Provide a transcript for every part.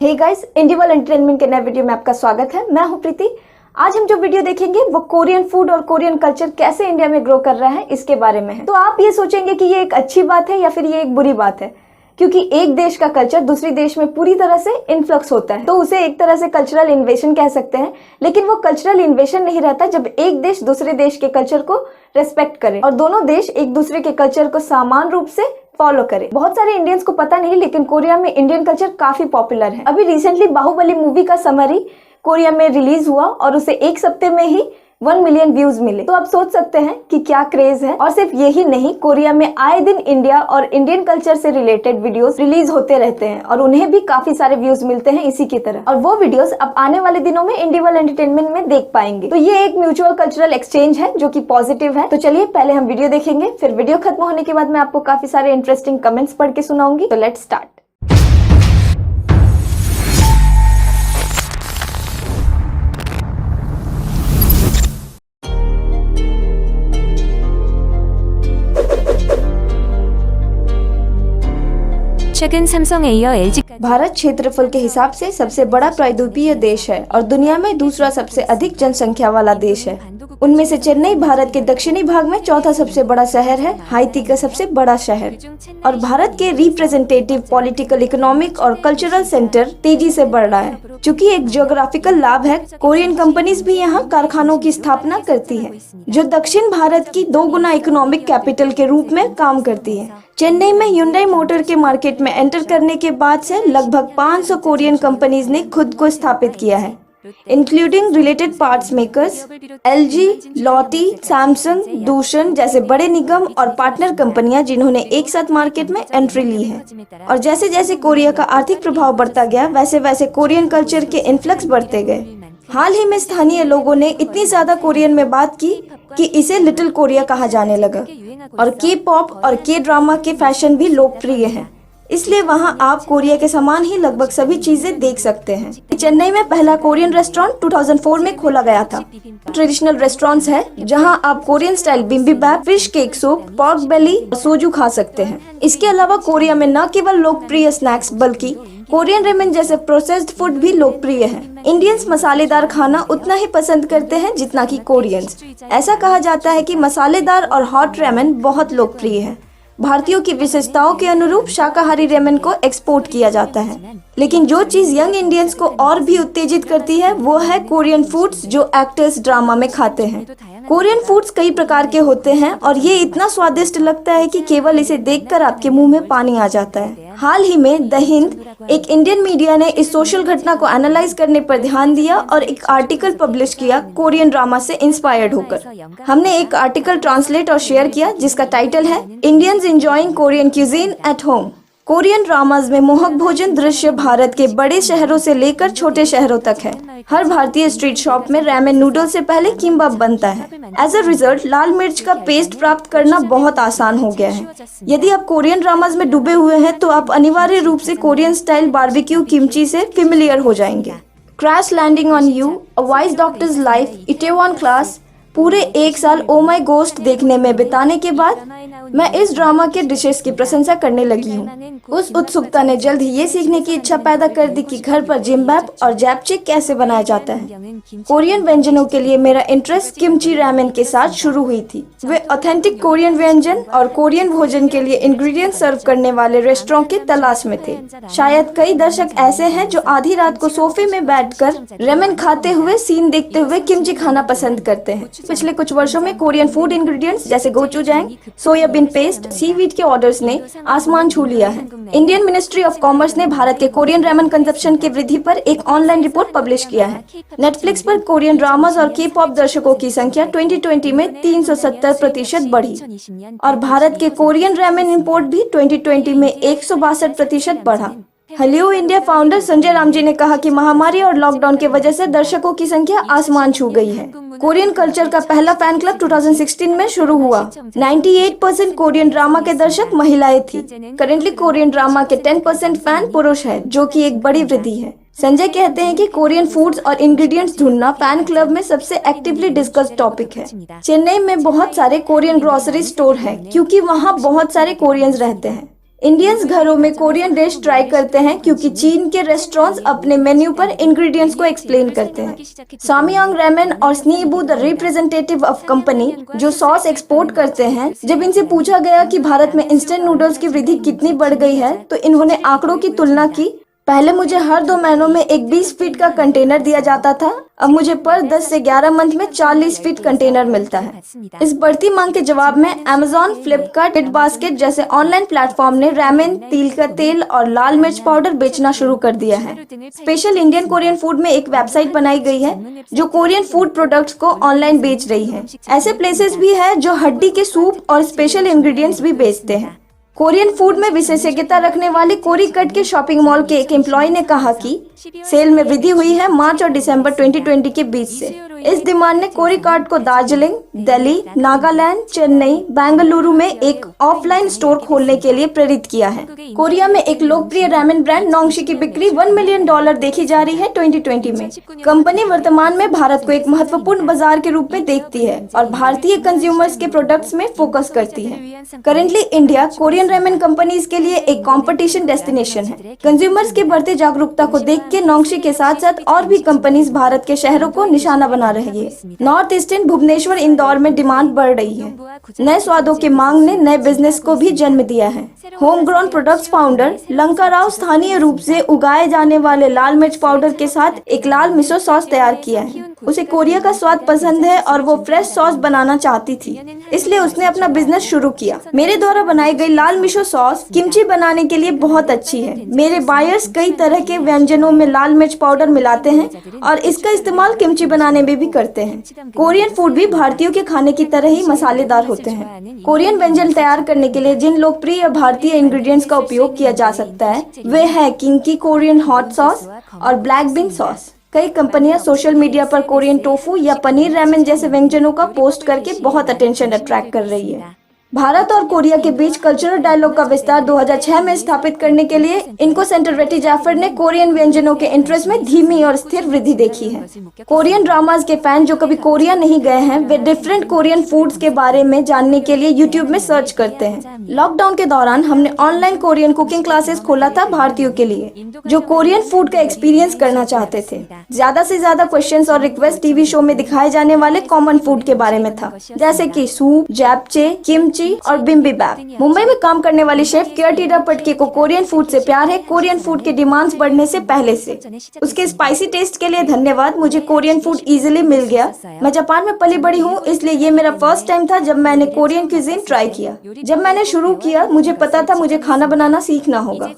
Hey guys, इंडिवल entertainment के नए video में आपका स्वागत है। मैं हूं प्रीति। आज हम जो वीडियो देखेंगे वो कोरियन फूड और कोरियन कल्चर कैसे इंडिया में ग्रो कर रहा है इसके बारे में है। तो आप ये सोचेंगे कि ये एक अच्छी बात है या फिर ये एक बुरी बात है, क्योंकि एक देश का कल्चर दूसरी देश में पूरी तरह से इन्फ्लक्स होता है, तो उसे एक तरह से कल्चरल इन्वेशन कह सकते हैं। लेकिन वो कल्चरल इन्वेशन नहीं रहता जब एक देश दूसरे देश के कल्चर को रेस्पेक्ट करे और दोनों देश एक दूसरे के कल्चर को समान रूप से फॉलो करे। बहुत सारे इंडियंस को पता नहीं, लेकिन कोरिया में इंडियन कल्चर काफी पॉपुलर है। अभी रिसेंटली बाहुबली मूवी का समरी कोरिया में रिलीज हुआ और उसे एक सप्ते में ही 1 मिलियन व्यूज मिले। तो आप सोच सकते हैं कि क्या क्रेज है। और सिर्फ यही नहीं, कोरिया में आए दिन इंडिया और इंडियन कल्चर से रिलेटेड वीडियोस रिलीज होते रहते हैं और उन्हें भी काफी सारे व्यूज मिलते हैं इसी की तरह। और वो वीडियोस आप आने वाले दिनों में इंडिवल एंटरटेनमेंट में देख पाएंगे। तो ये एक म्यूचुअल कल्चरल एक्सचेंज है जो कि पॉजिटिव है। तो चलिए पहले हम वीडियो देखेंगे, फिर वीडियो खत्म होने के बाद मैं आपको काफी सारे इंटरेस्टिंग कमेंट्स पढ़ के सुनाऊंगी। तो लेट्स स्टार्ट। 최근 삼성에 이어 LG까지 भारत क्षेत्रफल के हिसाब से सबसे बड़ा प्रायद्वीपीय देश है और दुनिया में दूसरा सबसे अधिक जनसंख्या वाला देश है। उनमें से चेन्नई भारत के दक्षिणी भाग में चौथा सबसे बड़ा शहर है, हाईती का सबसे बड़ा शहर और भारत के रिप्रेजेंटेटिव पॉलिटिकल, इकोनॉमिक और कल्चरल सेंटर तेजी से बढ़ रहा है। चूँकि एक ज्योग्राफिकल लाभ है, कोरियन कंपनीज भी यहाँ कारखानों की स्थापना करती है जो दक्षिण भारत की 2 गुना इकोनॉमिक कैपिटल के रूप में काम करती है। चेन्नई में Hyundai मोटर के मार्केट में एंटर करने के बाद से लगभग 500 कोरियन कंपनीज ने खुद को स्थापित किया है, including related parts makers, LG, लॉटी, Samsung, दूशन जैसे बड़े निगम और पार्टनर कंपनियां जिन्होंने एक साथ मार्केट में एंट्री ली है। और जैसे जैसे कोरिया का आर्थिक प्रभाव बढ़ता गया, वैसे वैसे कोरियन कल्चर के इन्फ्लक्स बढ़ते गए। हाल ही में स्थानीय लोगों ने इतनी ज्यादा कोरियन में बात की कि इसे लिटिल कोरिया कहा जाने लगा और K-पॉप और K-ड्रामा के फैशन भी लोकप्रिय हैं। इसलिए वहां आप कोरिया के समान ही लगभग सभी चीजें देख सकते हैं। चेन्नई में पहला कोरियन रेस्टोरेंट 2004 में खोला गया था। ट्रेडिशनल रेस्टोरेंट्स है जहां आप Korean style bibimbap, fish cake soup, pork belly और सोजू खा सकते हैं। इसके अलावा कोरिया में न केवल लोकप्रिय स्नैक्स बल्कि कोरियन रेमन जैसे प्रोसेस्ड फूड भी लोकप्रिय है। इंडियंस मसालेदार खाना उतना ही पसंद करते हैं जितना कि कोरियंस। ऐसा कहा जाता है कि मसालेदार और हॉट रेमन बहुत लोकप्रिय है। भारतीयों की विशेषताओं के अनुरूप शाकाहारी रेमन को एक्सपोर्ट किया जाता है। लेकिन जो चीज यंग इंडियंस को और भी उत्तेजित करती है वो है कोरियन फूड्स जो एक्टर्स ड्रामा में खाते हैं। कोरियन फूड्स कई प्रकार के होते हैं और ये इतना स्वादिष्ट लगता है कि केवल इसे देखकर आपके मुंह में पानी आ जाता है। हाल ही में द हिंद, एक इंडियन मीडिया ने इस सोशल घटना को एनालाइज करने पर ध्यान दिया और एक आर्टिकल पब्लिश किया कोरियन ड्रामा से इंस्पायर्ड होकर। हमने एक आर्टिकल ट्रांसलेट और शेयर किया जिसका टाइटल है Indians enjoying Korean cuisine at home. Korean dramas में मोहक भोजन दृश्य भारत के बड़े शहरों से लेकर छोटे शहरों तक है। हर भारतीय स्ट्रीट शॉप में रैमेन नूडल से पहले किम्बाप बनता है। एज अ रिजल्ट लाल मिर्च का पेस्ट प्राप्त करना बहुत आसान हो गया है। यदि आप कोरियन ड्रामाज में डूबे हुए हैं तो आप अनिवार्य रूप से कोरियन स्टाइल बारबेक्यू किमची से फेमिलियर हो जाएंगे। Crash Landing on You, a Wise Doctor's Life, Itaewon Class, पूरे 1 साल ओ माई गोस्ट देखने में बिताने के बाद मैं इस ड्रामा के डिशेस की प्रशंसा करने लगी हूँ। उस उत्सुकता ने जल्द ही ये सीखने की इच्छा पैदा कर दी कि घर पर जिम्बैप और जैपचिक कैसे बनाया जाता है। कोरियन व्यंजनों के लिए मेरा इंटरेस्ट किमची रैमेन के साथ शुरू हुई थी। वे ऑथेंटिक कोरियन व्यंजन और कोरियन भोजन के लिए इंग्रेडिएंट सर्व करने वाले रेस्टोरेंट के तलाश में थे। शायद कई दर्शक ऐसे हैं जो आधी रात को सोफे में बैठकर रैमेन खाते हुए सीन देखते हुए किमची खाना पसंद करते हैं। पिछले कुछ वर्षों में कोरियन फूड इंग्रेडिएंट्स जैसे गोचुजैंग, सोयाबीन पेस्ट, सीवीड के ऑर्डर्स ने आसमान छू लिया है। इंडियन मिनिस्ट्री ऑफ कॉमर्स ने भारत के कोरियन रेमन कंजप्शन की वृद्धि पर एक ऑनलाइन रिपोर्ट पब्लिश किया है। नेटफ्लिक्स पर कोरियन ड्रामास और K-पॉप दर्शकों की संख्या 2020 में 370% बढ़ी और भारत के कोरियन रेमन इंपोर्ट भी 2020 में 162% बढ़ा। Hello India founder Sanjay Ramji ने कहा कि महामारी और लॉकडाउन की वजह से दर्शकों की संख्या आसमान छू गई है। कोरियन कल्चर का पहला फैन क्लब 2016 में शुरू हुआ। 98% कोरियन ड्रामा के दर्शक महिलाएं थी। करेंटली कोरियन ड्रामा के 10% फैन पुरुष है, जो कि एक बड़ी वृद्धि है। संजय कहते हैं कि कोरियन फूड्स और इंग्रेडिएंट्स ढूंढना फैन क्लब में सबसे एक्टिवली डिस्कस्ड टॉपिक है। चेन्नई में बहुत सारे कोरियन ग्रोसरी स्टोर हैं क्योंकि वहाँ बहुत सारे कोरियंस रहते हैं। इंडियंस घरों में कोरियन डिश ट्राई करते हैं क्योंकि चीन के रेस्टोरेंट्स अपने मेन्यू पर इंग्रेडिएंट्स को एक्सप्लेन करते हैं। सामियांग रेमन और स्नीबू द रिप्रेजेंटेटिव ऑफ कंपनी जो सॉस एक्सपोर्ट करते हैं, जब इनसे पूछा गया कि भारत में इंस्टेंट नूडल्स की वृद्धि कितनी बढ़ गई है तो इन्होंने आंकड़ों की तुलना की। पहले मुझे हर 2 महीनों में एक 20 फीट का कंटेनर दिया जाता था, अब मुझे पर 10 से 11 मंथ में 40 फीट कंटेनर मिलता है। इस बढ़ती मांग के जवाब में अमेजॉन, फ्लिपकार्ट, बिटबास्केट जैसे ऑनलाइन प्लेटफॉर्म ने रामेन, तिल का तेल और लाल मिर्च पाउडर बेचना शुरू कर दिया है। स्पेशल इंडियन कोरियन फूड में एक वेबसाइट बनाई गई है जो कोरियन फूड प्रोडक्ट्स को ऑनलाइन बेच रही है। ऐसे प्लेसेस भी है जो हड्डी के सूप और स्पेशल इंग्रेडिएंट्स भी बेचते हैं। कोरियन फूड में विशेषज्ञता रखने वाले कोरीकट के शॉपिंग मॉल के एक एम्प्लॉय ने कहा कि सेल में वृद्धि हुई है मार्च और दिसंबर 2020 के बीच से। इस डिमांड ने कोरीकट को दार्जिलिंग, दिल्ली, नागालैंड, चेन्नई, बेंगलुरु में एक ऑफलाइन स्टोर खोलने के लिए प्रेरित किया है। कोरिया में एक लोकप्रिय रामेन ब्रांड नोंगशी की बिक्री $1 मिलियन देखी जा रही है 2020 में। कंपनी वर्तमान में भारत को एक महत्वपूर्ण बाजार के रूप में देखती है और भारतीय कंज्यूमर्स के प्रोडक्ट्स में फोकस करती है। Currently India Korean ramen companies के लिए एक कंपटीशन डेस्टिनेशन है। कंज्यूमर्स की बढ़ती जागरूकता को देख के नोंगशी के साथ साथ और भी कंपनीज भारत के शहरों को निशाना बना रही है। नॉर्थ ईस्टर्न भुवनेश्वर, इंदौर में डिमांड बढ़ रही है। नए स्वादों की मांग ने नए बिजनेस को भी जन्म दिया है। Home grown products founder Lanka Rao स्थानीय रूप से उगाए जाने वाले लाल मिर्च पाउडर के साथ एक लाल मिसो सॉस तैयार किया है। उसे कोरिया का स्वाद पसंद है और वो फ्रेश सॉस बनाना चाहती थी, इसलिए उसने अपना बिजनेस शुरू किया। मेरे द्वारा बनाई गई लाल मिसो सॉस किमची बनाने के लिए बहुत अच्छी है। मेरे बायर्स कई तरह के व्यंजनों में लाल मिर्च पाउडर मिलाते हैं और इसका इस्तेमाल किमची बनाने में भी करते हैं। कोरियन फूड भी भारतीयों के खाने की तरह ही मसालेदार होते हैं। कोरियन व्यंजन तैयार करने के लिए जिन लोकप्रिय भारतीय इंग्रेडिएंट्स का उपयोग किया जा सकता है वे है किंकी कोरियन हॉट सॉस और ब्लैक बीन सॉस। कई कंपनियां सोशल मीडिया पर कोरियन टोफू या पनीर रामेन जैसे व्यंजनों का पोस्ट करके बहुत अटेंशन अट्रैक्ट कर रही है। भारत और कोरिया के बीच कल्चरल डायलॉग का विस्तार 2006 में स्थापित करने के लिए इनको सेंटर वेटी जाफर ने कोरियन व्यंजनों के इंटरेस्ट में धीमी और स्थिर वृद्धि देखी है। कोरियन ड्रामास के फैन जो कभी कोरिया नहीं गए हैं वे डिफरेंट कोरियन फूड्स के बारे में जानने के लिए यूट्यूब में सर्च करते हैं। लॉकडाउन के दौरान हमने ऑनलाइन कोरियन कुकिंग क्लासेस खोला था भारतीयों के लिए जो कोरियन फूड का एक्सपीरियंस करना चाहते थे। ज्यादा से ज्यादा क्वेश्चंस और रिक्वेस्ट टीवी शो में दिखाए जाने वाले कॉमन फूड के बारे में था, जैसे कि सूप, जैपचे, किमची और बिम्बिबैप। मुंबई में काम करने वाली शेफ केयरटीडा पटके को कोरियन फूड से प्यार है। कोरियन फूड के डिमांड्स बढ़ने से पहले से उसके स्पाइसी टेस्ट के लिए धन्यवाद। मुझे कोरियन फूड इजीली मिल गया। मैं जापान में पली बड़ी हूँ, इसलिए ये मेरा फर्स्ट टाइम था जब मैंने कोरियन क्यूजीन ट्राई किया। जब मैंने शुरू किया मुझे पता था मुझे खाना बनाना सीखना होगा।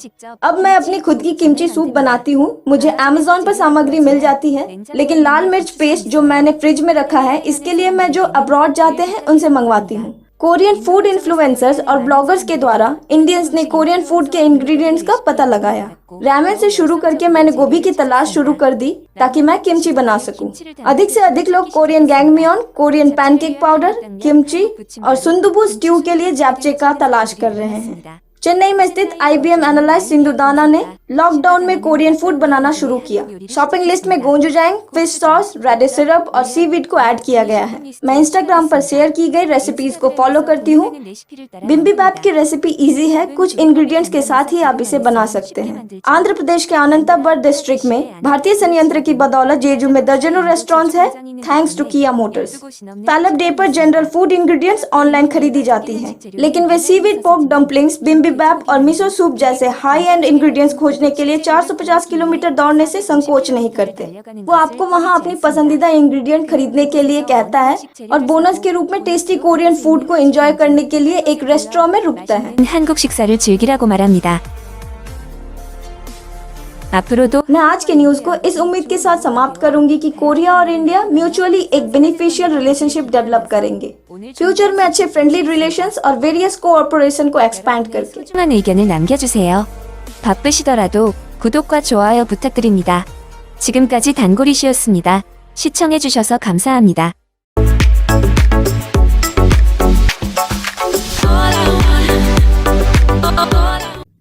अब मैं अपनी खुद की किमची सूप बनाती हूँ। मुझे अमेज़न पर सामग्री मिल जाती है, लेकिन लाल मिर्च पेस्ट जो मैंने फ्रिज में रखा है इसके लिए मैं जो अब्रॉड जाते हैं उनसे मंगवाती हूँ। कोरियन फूड इन्फ्लुएंसर्स और ब्लॉगर्स के द्वारा इंडियंस ने कोरियन फूड के इंग्रेडिएंट्स का पता लगाया। रामेन से शुरू करके मैंने गोभी की तलाश शुरू कर दी ताकि मैं किमची बना सकूं। अधिक से अधिक लोग Korean gangmyeon, Korean pancake powder, kimchi और सुंदुबू स्ट्यू के लिए जैपचे का तलाश कर रहे हैं। चेन्नई में स्थित IBM एनालाइज सिंधुदाना ने लॉकडाउन में कोरियन फूड बनाना शुरू किया। शॉपिंग लिस्ट में गोचुजैंग, फिश सॉस, रेडिश सिरप और सीवीड को ऐड किया गया है। मैं इंस्टाग्राम पर शेयर की गई रेसिपीज को फॉलो करती हूँ। बिम्बिबैप की रेसिपी इजी है, कुछ इंग्रेडिएंट्स के साथ ही आप इसे बना सकते हैं। आंध्र प्रदेश के अनंतपुर डिस्ट्रिक्ट में भारतीय संयंत्र की बदौलत जेजू में दर्जनों रेस्टोरेंट्स है, थैंक्स टू किया मोटर्स। पैलअप डे पर जनरल फूड इंग्रेडिएंट्स ऑनलाइन खरीदी जाती है, लेकिन वे सीवीड पोर्क डम्पलिंग्स, बिम्बिबैप और मिसो सूप जैसे हाई एंड इंग्रेडिएंट्स खोजने के लिए 450 किलोमीटर दौड़ने से संकोच नहीं करते। वो आपको वहाँ अपनी पसंदीदा इंग्रेडिएंट खरीदने के लिए कहता है और बोनस के रूप में टेस्टी कोरियन फूड को एंजॉय करने के लिए एक रेस्टोरेंट में रुकता है। 한국 식사를 즐기라고 말합니다. 앞으로도 मैं आज के न्यूज को इस उम्मीद के साथ समाप्त करूंगी कि कोरिया और इंडिया म्यूचुअली एक बेनिफिशियल रिलेशनशिप डेवलप करेंगे, फ्यूचर में अच्छे फ्रेंडली रिलेशंस और वेरियस कोऑपरेशन को एक्सपैंड करके। 소중한 의견을 남겨주세요. 바쁘시더라도 구독과 좋아요 부탁드립니다. 지금까지 단고리씨였습니다. 시청해주셔서 감사합니다.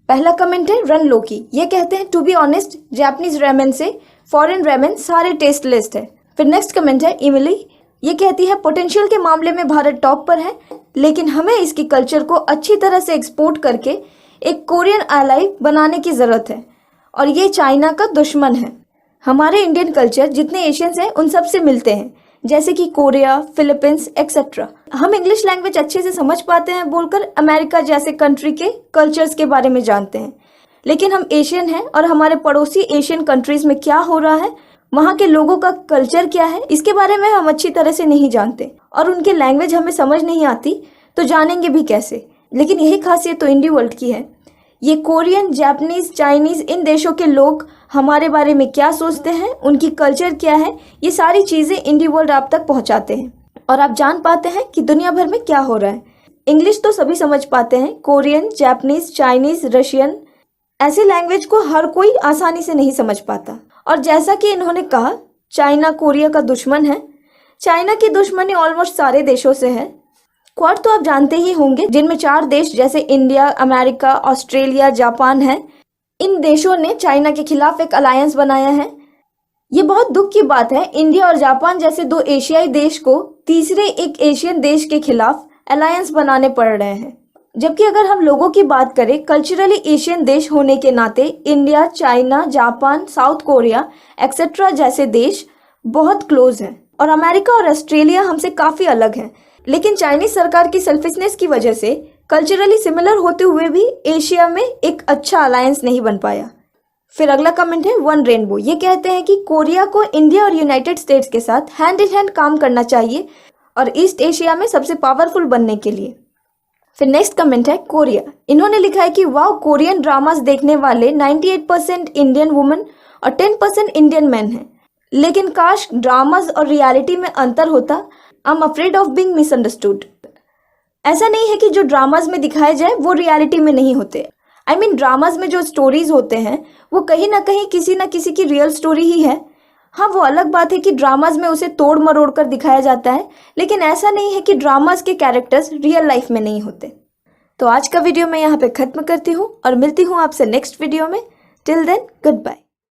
पहला कमेंट है रन लोकी। ये कहते हैं to be honest Japanese ramen से फॉरेन रेमन सारे टेस्ट लिस्ट है। फिर नेक्स्ट कमेंट है इमिली। ये कहती है पोटेंशियल के मामले में भारत टॉप पर है, लेकिन हमें इसकी कल्चर को अच्छी तरह से एक्सपोर्ट करके एक कोरियन एलाई बनाने की ज़रूरत है और ये चाइना का दुश्मन है। हमारे इंडियन कल्चर जितने एशियंस हैं उन सब से मिलते हैं, जैसे कि कोरिया, फिलीपींस एक्सेट्रा। हम इंग्लिश लैंग्वेज अच्छे से समझ पाते हैं बोलकर अमेरिका जैसे कंट्री के कल्चर्स के बारे में जानते हैं, लेकिन हम एशियन हैं और हमारे पड़ोसी एशियन कंट्रीज में क्या हो रहा है, वहाँ के लोगों का कल्चर क्या है, इसके बारे में हम अच्छी तरह से नहीं जानते और उनके लैंग्वेज हमें समझ नहीं आती तो जानेंगे भी कैसे। लेकिन यही खासियत तो इंडी वर्ल्ड की है। ये कोरियन, जापानीज, चाइनीज, इन देशों के लोग हमारे बारे में क्या सोचते हैं, उनकी कल्चर क्या है, ये सारी चीज़ें इंडी वर्ल्ड आप तक पहुँचाते हैं और आप जान पाते हैं कि दुनिया भर में क्या हो रहा है। इंग्लिश तो सभी समझ पाते हैं, कोरियन, जापानीज, चाइनीज, रशियन, ऐसी लैंग्वेज को हर कोई आसानी से नहीं समझ पाता। और जैसा कि इन्होंने कहा, चाइना कोरिया का दुश्मन है। चाइना की दुश्मनी ऑलमोस्ट सारे देशों से है। क्वाड तो आप जानते ही होंगे, जिनमें 4 देश जैसे इंडिया, अमेरिका, ऑस्ट्रेलिया, जापान है। इन देशों ने चाइना के खिलाफ एक अलायंस बनाया है। ये बहुत दुख की बात है, इंडिया और जापान जैसे 2 एशियाई देश को तीसरे एक एशियन देश के खिलाफ अलायंस बनाने पड़ रहे हैं। जबकि अगर हम लोगों की बात करें, कल्चरली एशियन देश होने के नाते India, China, Japan, south Korea etcetera जैसे देश बहुत क्लोज हैं और अमेरिका और ऑस्ट्रेलिया हमसे काफ़ी अलग हैं। लेकिन चाइनीज सरकार की सेल्फिशनेस की वजह से कल्चरली सिमिलर होते हुए भी एशिया में एक अच्छा अलायंस नहीं बन पाया। फिर अगला कमेंट है वन रेनबो। ये कहते हैं कि कोरिया को इंडिया और यूनाइटेड स्टेट्स के साथ हैंड इन हैंड काम करना चाहिए और ईस्ट एशिया में सबसे पावरफुल बनने के लिए। फिर नेक्स्ट कमेंट है कोरिया। इन्होंने लिखा है कि वाह, कोरियन ड्रामास देखने वाले 98% इंडियन वुमेन और 10% इंडियन मैन हैं, लेकिन काश ड्रामास और रियलिटी में अंतर होता। I am afraid of being misunderstood. ऐसा नहीं है कि जो ड्रामास में दिखाए जाए वो रियलिटी में नहीं होते। आई मीन ड्रामास में जो स्टोरीज होते हैं वो कहीं ना कहीं किसी ना किसी की रियल स्टोरी ही है। हाँ, वो अलग बात है कि ड्रामास में उसे तोड़ मरोड़ कर दिखाया जाता है, लेकिन ऐसा नहीं है कि ड्रामास के कैरेक्टर्स रियल लाइफ में नहीं होते। तो आज का वीडियो मैं यहाँ पे ख़त्म करती हूँ और मिलती हूँ आपसे नेक्स्ट वीडियो में। Till then, good bye.